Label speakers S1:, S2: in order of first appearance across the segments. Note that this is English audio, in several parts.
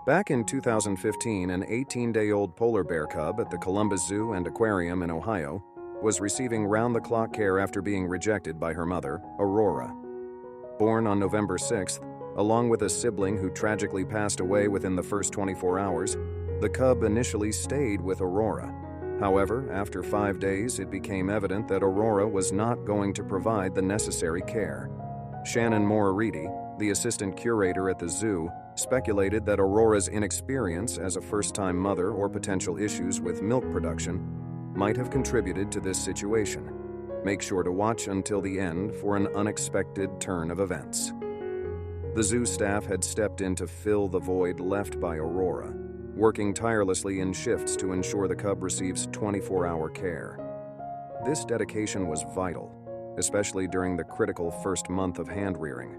S1: Back in 2015, an 18-day-old polar bear cub at the Columbus Zoo and Aquarium in Ohio was receiving round-the-clock care after being rejected by her mother, Aurora. Born on November 6th, along with a sibling who tragically passed away within the first 24 hours, the cub initially stayed with Aurora. However, after 5 days, it became evident that Aurora was not going to provide the necessary care. Shannon Morariti, the assistant curator at the zoo, speculated that Aurora's inexperience as a first-time mother or potential issues with milk production might have contributed to this situation. Make sure to watch until the end for an unexpected turn of events. The zoo staff had stepped in to fill the void left by Aurora, working tirelessly in shifts to ensure the cub receives 24-hour care. This dedication was vital, especially during the critical first month of hand-rearing.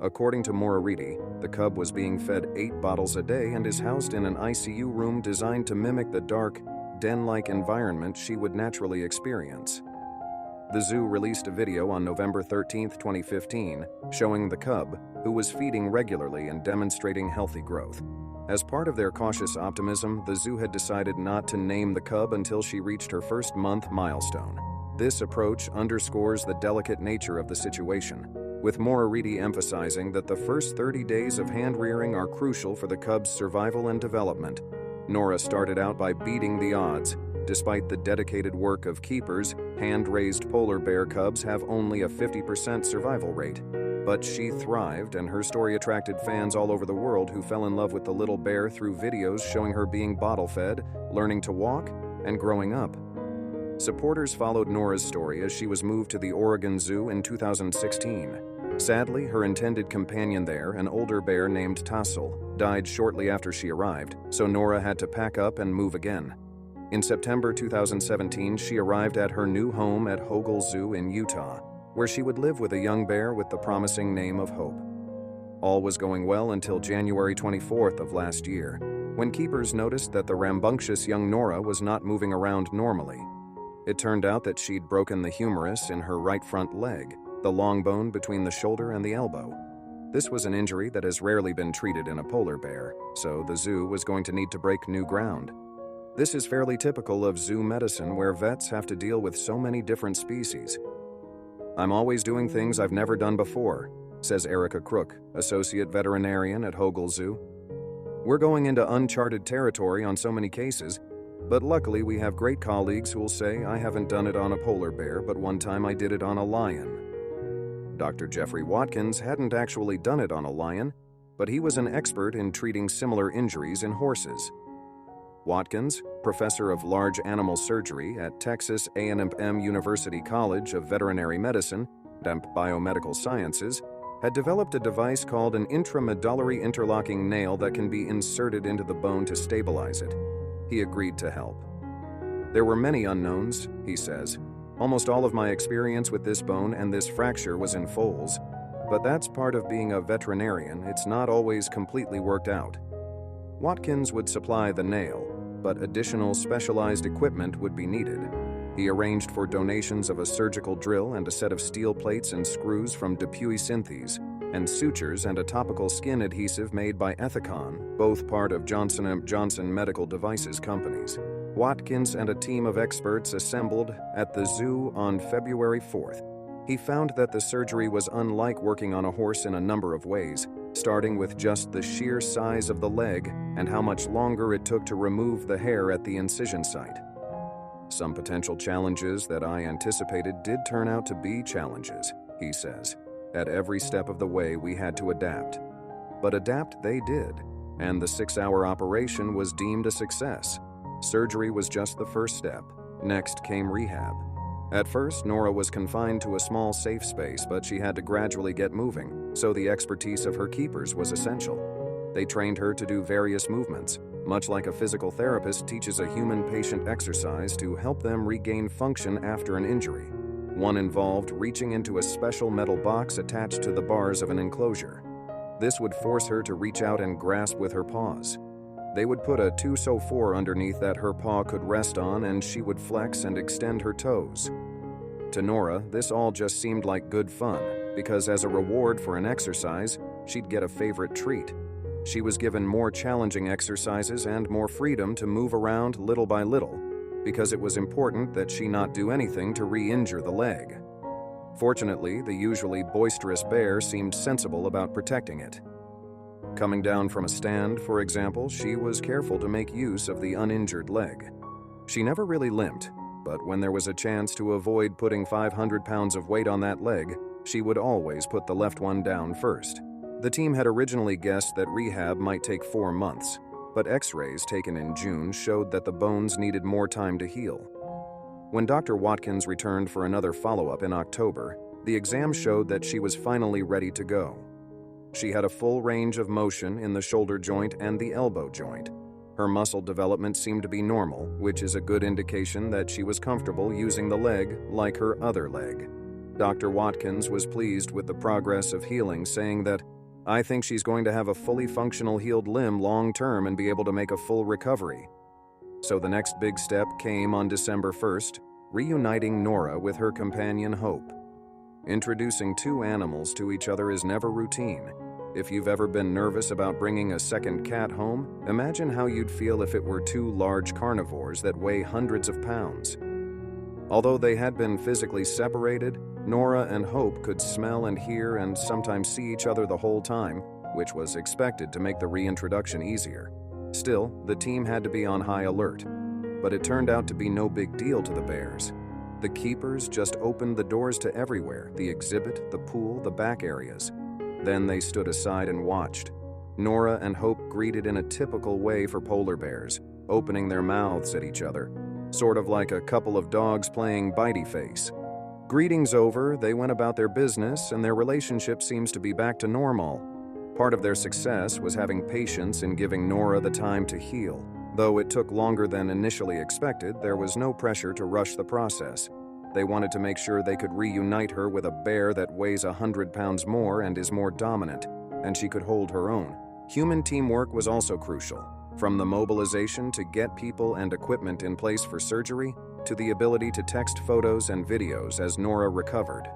S1: According to Morariti, the cub was being fed 8 bottles a day and is housed in an ICU room designed to mimic the dark, den-like environment she would naturally experience. The zoo released a video on November 13, 2015, showing the cub, who was feeding regularly and demonstrating healthy growth. As part of their cautious optimism, the zoo had decided not to name the cub until she reached her first month milestone. This approach underscores the delicate nature of the situation, with Morariti emphasizing that the first 30 days of hand-rearing are crucial for the cub's survival and development. Nora started out by beating the odds. Despite the dedicated work of keepers, hand-raised polar bear cubs have only a 50% survival rate. But she thrived, and her story attracted fans all over the world who fell in love with the little bear through videos showing her being bottle-fed, learning to walk, and growing up. Supporters followed Nora's story as she was moved to the Oregon Zoo in 2016. Sadly, her intended companion there, an older bear named Tassel, died shortly after she arrived, so Nora had to pack up and move again. In September 2017, she arrived at her new home at Hogle Zoo in Utah, where she would live with a young bear with the promising name of Hope. All was going well until January 24th of last year, when keepers noticed that the rambunctious young Nora was not moving around normally. It turned out that she'd broken the humerus in her right front leg, the long bone between the shoulder and the elbow. This was an injury that has rarely been treated in a polar bear, so the zoo was going to need to break new ground. This is fairly typical of zoo medicine, where vets have to deal with so many different species. "I'm always doing things I've never done before," says Erica Crook, associate veterinarian at Hogle Zoo. "We're going into uncharted territory on so many cases, but luckily we have great colleagues who will say, I haven't done it on a polar bear, but one time I did it on a lion." Dr. Jeffrey Watkins hadn't actually done it on a lion, but he was an expert in treating similar injuries in horses. Watkins, professor of large animal surgery at Texas A&M University College of Veterinary Medicine and Biomedical Sciences, had developed a device called an intramedullary interlocking nail that can be inserted into the bone to stabilize it. He agreed to help. "There were many unknowns," he says. "Almost all of my experience with this bone and this fracture was in foals, but that's part of being a veterinarian. It's not always completely worked out." Watkins would supply the nail, but additional specialized equipment would be needed. He arranged for donations of a surgical drill and a set of steel plates and screws from Dupuy Synthes, and sutures and a topical skin adhesive made by Ethicon, both part of Johnson & Johnson Medical Devices companies. Watkins and a team of experts assembled at the zoo on February 4th. He found that the surgery was unlike working on a horse in a number of ways, starting with just the sheer size of the leg and how much longer it took to remove the hair at the incision site. "Some potential challenges that I anticipated did turn out to be challenges," he says. "At every step of the way we had to adapt. But adapt they did, and the 6-hour operation was deemed a success. Surgery was just the first step. Next came rehab. At first, Nora was confined to a small safe space, but she had to gradually get moving, so the expertise of her keepers was essential. They trained her to do various movements, much like a physical therapist teaches a human patient exercise to help them regain function after an injury. One involved reaching into a special metal box attached to the bars of an enclosure. This would force her to reach out and grasp with her paws. They would put a 2-so-4 underneath that her paw could rest on, and she would flex and extend her toes. To Nora, this all just seemed like good fun, because as a reward for an exercise, she'd get a favorite treat. She was given more challenging exercises and more freedom to move around little by little, because it was important that she not do anything to re-injure the leg. Fortunately, the usually boisterous bear seemed sensible about protecting it. Coming down from a stand, for example, she was careful to make use of the uninjured leg. She never really limped, but when there was a chance to avoid putting 500 pounds of weight on that leg, she would always put the left one down first. The team had originally guessed that rehab might take 4 months, but X-rays taken in June showed that the bones needed more time to heal. When Dr. Watkins returned for another follow-up in October, the exam showed that she was finally ready to go. She had a full range of motion in the shoulder joint and the elbow joint. Her muscle development seemed to be normal, which is a good indication that she was comfortable using the leg like her other leg. Dr. Watkins was pleased with the progress of healing, saying that, "I think she's going to have a fully functional healed limb long-term and be able to make a full recovery." So the next big step came on December 1st, reuniting Nora with her companion Hope. Introducing two animals to each other is never routine. If you've ever been nervous about bringing a second cat home, imagine how you'd feel if it were two large carnivores that weigh hundreds of pounds. Although they had been physically separated, Nora and Hope could smell and hear and sometimes see each other the whole time, which was expected to make the reintroduction easier. Still, the team had to be on high alert. But it turned out to be no big deal to the bears. The keepers just opened the doors to everywhere, the exhibit, the pool, the back areas. Then they stood aside and watched. Nora and Hope greeted in a typical way for polar bears, opening their mouths at each other, sort of like a couple of dogs playing bitey face. Greetings over, they went about their business, and their relationship seems to be back to normal. Part of their success was having patience in giving Nora the time to heal. Though it took longer than initially expected, there was no pressure to rush the process. They wanted to make sure they could reunite her with a bear that weighs 100 pounds more and is more dominant, and she could hold her own. Human teamwork was also crucial. From the mobilization to get people and equipment in place for surgery, to the ability to text photos and videos as Nora recovered.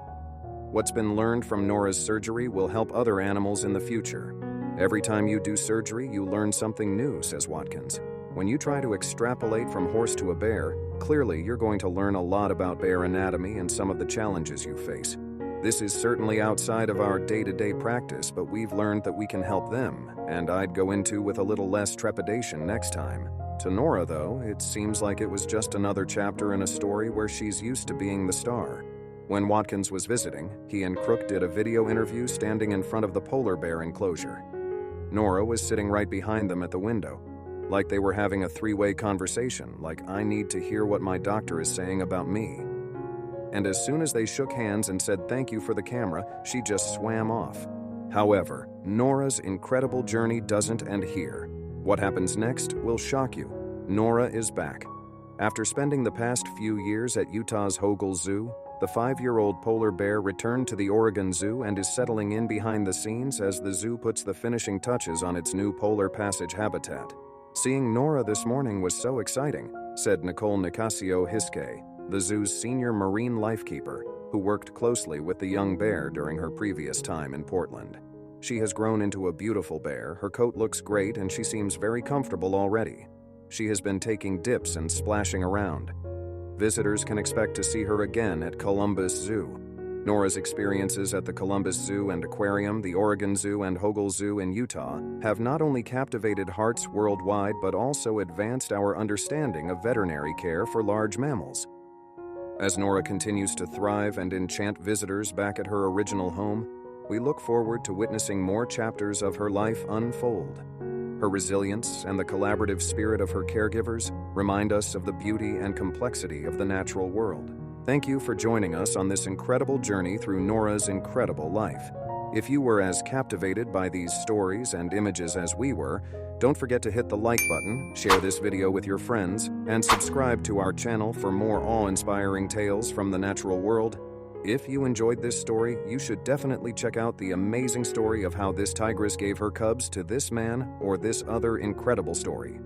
S1: What's been learned from Nora's surgery will help other animals in the future. Every time you do surgery, you learn something new, says Watkins. When you try to extrapolate from horse to a bear, clearly you're going to learn a lot about bear anatomy and some of the challenges you face. This is certainly outside of our day-to-day practice, but we've learned that we can help them, and I'd go into with a little less trepidation next time. To Nora, though, it seems like it was just another chapter in a story where she's used to being the star. When Watkins was visiting, he and Crook did a video interview standing in front of the polar bear enclosure. Nora was sitting right behind them at the window, like they were having a three-way conversation, like I need to hear what my doctor is saying about me. And as soon as they shook hands and said thank you for the camera, she just swam off. However, Nora's incredible journey doesn't end here. What happens next will shock you. Nora is back. After spending the past few years at Utah's Hogle Zoo, the 5-year-old polar bear returned to the Oregon Zoo and is settling in behind the scenes as the zoo puts the finishing touches on its new polar passage habitat. Seeing Nora this morning was so exciting, said Nicole Nicasio-Hiskay, the zoo's senior marine lifekeeper, who worked closely with the young bear during her previous time in Portland. She has grown into a beautiful bear, her coat looks great, and she seems very comfortable already. She has been taking dips and splashing around. Visitors can expect to see her again at Columbus Zoo. Nora's experiences at the Columbus Zoo and Aquarium, the Oregon Zoo, and Hogle Zoo in Utah have not only captivated hearts worldwide but also advanced our understanding of veterinary care for large mammals. As Nora continues to thrive and enchant visitors back at her original home, we look forward to witnessing more chapters of her life unfold. Her resilience and the collaborative spirit of her caregivers remind us of the beauty and complexity of the natural world. Thank you for joining us on this incredible journey through Nora's incredible life. If you were as captivated by these stories and images as we were, don't forget to hit the like button, share this video with your friends, and subscribe to our channel for more awe-inspiring tales from the natural world. If you enjoyed this story, you should definitely check out the amazing story of how this tigress gave her cubs to this man or this other incredible story.